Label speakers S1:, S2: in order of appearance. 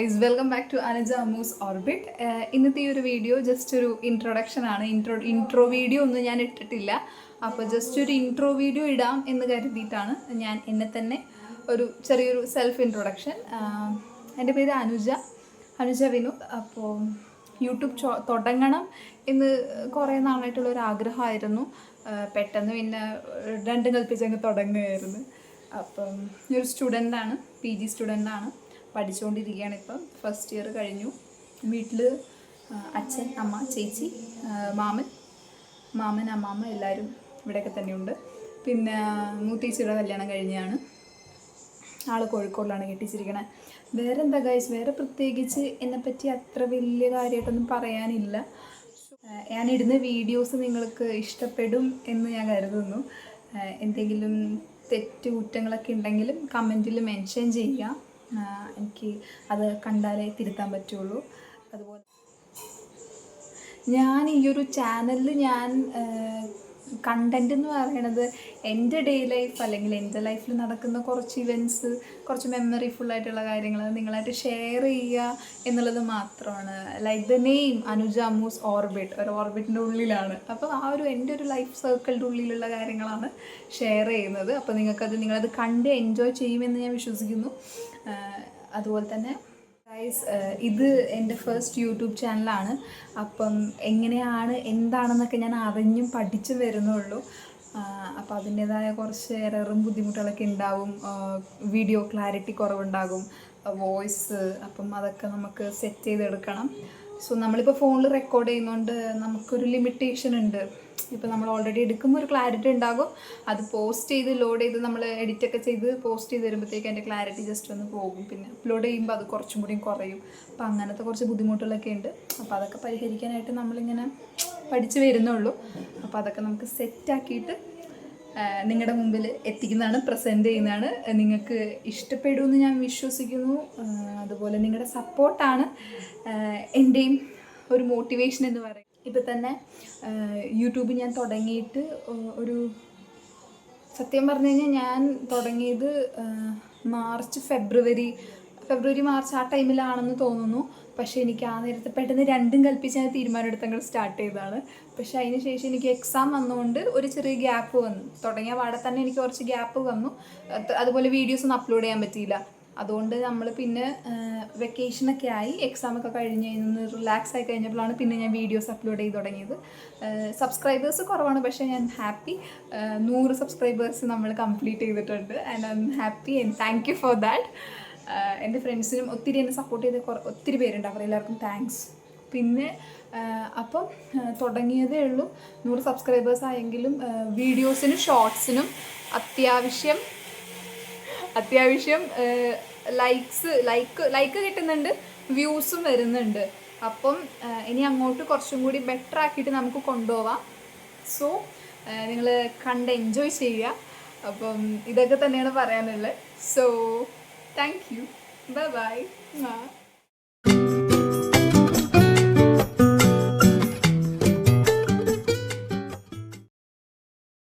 S1: Guys, welcome back to Anuja Ammu's orbit. ഇന്നത്തെ ഈ ഒരു വീഡിയോ ജസ്റ്റ് ഒരു ഇൻട്രൊഡക്ഷൻ ആണ്. ഇൻട്രോ വീഡിയോ ഒന്നും ഞാൻ ഇട്ടിട്ടില്ല. അപ്പോൾ ജസ്റ്റ് ഒരു ഇൻട്രോ വീഡിയോ ഇടാം എന്ന് കരുതിയിട്ടാണ് ഞാൻ എന്നെ തന്നെ ഒരു ചെറിയൊരു സെൽഫ് ഇൻട്രൊഡക്ഷൻ. എൻ്റെ പേര് അനുജ വിനോദ്. അപ്പോൾ യൂട്യൂബ് തുടങ്ങണം എന്ന് കുറേ നാളായിട്ടുള്ളൊരു ആഗ്രഹമായിരുന്നു. പെട്ടെന്ന് പിന്നെ രണ്ടും കൽപ്പിച്ചങ്ങ് തുടങ്ങുകയായിരുന്നു. അപ്പം ഒരു സ്റ്റുഡൻ്റാണ്, PG സ്റ്റുഡൻ്റാണ്, പഠിച്ചുകൊണ്ടിരിക്കുകയാണ്. ഇപ്പം ഫസ്റ്റ് ഇയർ കഴിഞ്ഞു. വീട്ടിൽ അച്ഛൻ, അമ്മ, ചേച്ചി, മാമൻ, അമ്മാമ്മ എല്ലാവരും ഇവിടെയൊക്കെ തന്നെയുണ്ട്. പിന്നെ മൂത്തേച്ചിയുടെ കല്യാണം കഴിഞ്ഞാണ്. ആൾ കോഴിക്കോടിലാണ് കെട്ടിച്ചിരിക്കണേ. വേറെ എന്താ ഗൈസ്, വേറെ പ്രത്യേകിച്ച് എന്നെപ്പറ്റി അത്ര വലിയ കാര്യമായിട്ടൊന്നും പറയാനില്ല. ഞാനിടുന്ന വീഡിയോസ് നിങ്ങൾക്ക് ഇഷ്ടപ്പെടും എന്ന് ഞാൻ കരുതുന്നു. എന്തെങ്കിലും കുറ്റങ്ങളൊക്കെ ഉണ്ടെങ്കിലും കമൻറ്റിൽ മെൻഷൻ ചെയ്യുക. എനിക്ക് അത് കണ്ടാലേ തിരുത്താൻ പറ്റുള്ളൂ. അതുപോലെ ഞാൻ ഈ ഒരു ചാനലിൽ കണ്ടൻറ്റ് എന്ന് പറയണത് എൻ്റെ ഡേ ലൈഫ് അല്ലെങ്കിൽ എൻ്റെ ലൈഫിൽ നടക്കുന്ന കുറച്ച് ഇവൻറ്റ്സ്, കുറച്ച് മെമ്മറി ഫുള്ളായിട്ടുള്ള കാര്യങ്ങൾ നിങ്ങളായിട്ട് ഷെയർ ചെയ്യുക എന്നുള്ളത് മാത്രമാണ്. Like the name Anuja Ammu's orbit, ഒരു ഓർബിറ്റിൻ്റെ ഉള്ളിലാണ്. അപ്പോൾ ആ ഒരു എൻ്റെ ഒരു ലൈഫ് സർക്കിളിൻ്റെ ഉള്ളിലുള്ള കാര്യങ്ങളാണ് ഷെയർ ചെയ്യുന്നത്. അപ്പോൾ നിങ്ങളത് കണ്ട് എൻജോയ് ചെയ്യുമെന്ന് ഞാൻ വിശ്വസിക്കുന്നു. അതുപോലെ തന്നെ ഗൈസ്, ഇത് എൻ്റെ ഫസ്റ്റ് യൂട്യൂബ് ചാനലാണ്. അപ്പം എന്താണെന്നൊക്കെ ഞാൻ അറിഞ്ഞും പഠിച്ചും വരുന്നുള്ളൂ. അപ്പോൾ അതിൻ്റേതായ കുറച്ച് എററും ബുദ്ധിമുട്ടുകളൊക്കെ ഉണ്ടാവും. വീഡിയോ ക്ലാരിറ്റി കുറവുണ്ടാകും, വോയിസ്. അപ്പം അതൊക്കെ നമുക്ക് സെറ്റ് ചെയ്തെടുക്കണം. സോ നമ്മളിപ്പോൾ ഫോണിൽ റെക്കോർഡ് ചെയ്യുന്നതുകൊണ്ട് നമുക്കൊരു ലിമിറ്റേഷൻ ഉണ്ട്. ഇപ്പോൾ നമ്മൾ ഓൾറെഡി എടുക്കുമ്പോൾ ഒരു ക്ലാരിറ്റി ഉണ്ടാകും. അത് പോസ്റ്റ് ചെയ്ത് ലോഡ് ചെയ്ത് നമ്മൾ എഡിറ്റൊക്കെ ചെയ്ത് പോസ്റ്റ് ചെയ്ത് വരുമ്പോഴത്തേക്ക് അതിൻ്റെ ക്ലാരിറ്റി ജസ്റ്റ് ഒന്ന് പോകും. പിന്നെ അപ്ലോഡ് ചെയ്യുമ്പോൾ അത് കുറച്ചും കൂടി കുറയും. അപ്പോൾ അങ്ങനത്തെ കുറച്ച് ബുദ്ധിമുട്ടുകളൊക്കെ ഉണ്ട്. അപ്പോൾ അതൊക്കെ പരിഹരിക്കാനായിട്ട് നമ്മളിങ്ങനെ പഠിച്ച് വരുന്നുള്ളൂ. അപ്പോൾ അതൊക്കെ നമുക്ക് സെറ്റാക്കിയിട്ട് നിങ്ങളുടെ മുമ്പിൽ എത്തിക്കുന്നതാണ്, പ്രസൻറ്റ് ചെയ്യുന്നതാണ്. നിങ്ങൾക്ക് ഇഷ്ടപ്പെടുമെന്ന് ഞാൻ വിശ്വസിക്കുന്നു. അതുപോലെ നിങ്ങളുടെ സപ്പോർട്ടാണ് എൻ്റെയും ഒരു മോട്ടിവേഷൻ എന്ന് പറയും. ഇപ്പം തന്നെ യൂട്യൂബ് ഞാൻ തുടങ്ങിയിട്ട് സത്യം പറഞ്ഞു കഴിഞ്ഞാൽ ഞാൻ തുടങ്ങിയത് ഫെബ്രുവരി മാർച്ച് ആ ടൈമിലാണെന്ന് തോന്നുന്നു. പക്ഷേ എനിക്ക് ആ നേരത്തെ പെട്ടെന്ന് രണ്ടും കൽപ്പിച്ച് ഞാൻ തീരുമാനമെടുത്തങ്ങൾ സ്റ്റാർട്ട് ചെയ്തതാണ്. പക്ഷേ അതിന് ശേഷം എനിക്ക് എക്സാം വന്നുകൊണ്ട് ഒരു ചെറിയ ഗ്യാപ്പ് വന്നു. തുടങ്ങിയ പാടെ തന്നെ എനിക്ക് കുറച്ച് ഗ്യാപ്പ് വന്നു. അതുപോലെ വീഡിയോസ് ഒന്നും അപ്ലോഡ് ചെയ്യാൻ പറ്റിയില്ല. അതുകൊണ്ട് നമ്മൾ പിന്നെ വെക്കേഷനൊക്കെ ആയി, എക്സാമൊക്കെ കഴിഞ്ഞ് റിലാക്സ് ആയി കഴിഞ്ഞപ്പോഴാണ് പിന്നെ ഞാൻ വീഡിയോസ് അപ്ലോഡ് ചെയ്ത് തുടങ്ങിയത്. സബ്സ്ക്രൈബേഴ്സ് കുറവാണ്, പക്ഷേ ഞാൻ ഹാപ്പി. 100 സബ്സ്ക്രൈബേഴ്സ് നമ്മൾ കംപ്ലീറ്റ് ചെയ്തിട്ടുണ്ട്. And I am happy and thank you for that. എൻ്റെ ഫ്രണ്ട്സിനും ഒത്തിരി എന്നെ സപ്പോർട്ട് ചെയ്ത ഒത്തിരി പേരുണ്ട്. അവരെല്ലാവർക്കും താങ്ക്സ്. പിന്നെ അപ്പം തുടങ്ങിയതേ ഉള്ളൂ. 100 സബ്സ്ക്രൈബേഴ്സ് ആയെങ്കിലും വീഡിയോസിനും ഷോർട്സിനും അത്യാവശ്യം ലൈക്ക് കിട്ടുന്നുണ്ട്, വ്യൂസും വരുന്നുണ്ട്. അപ്പം ഇനി അങ്ങോട്ട് കുറച്ചും കൂടി ബെറ്റർ ആക്കിയിട്ട് നമുക്ക് കൊണ്ടുപോവാം. സോ നിങ്ങൾ കണ്ട് എൻജോയ് ചെയ്യുക. അപ്പം ഇതൊക്കെ തന്നെയാണ് പറയാനുള്ളത്. So thank you, by.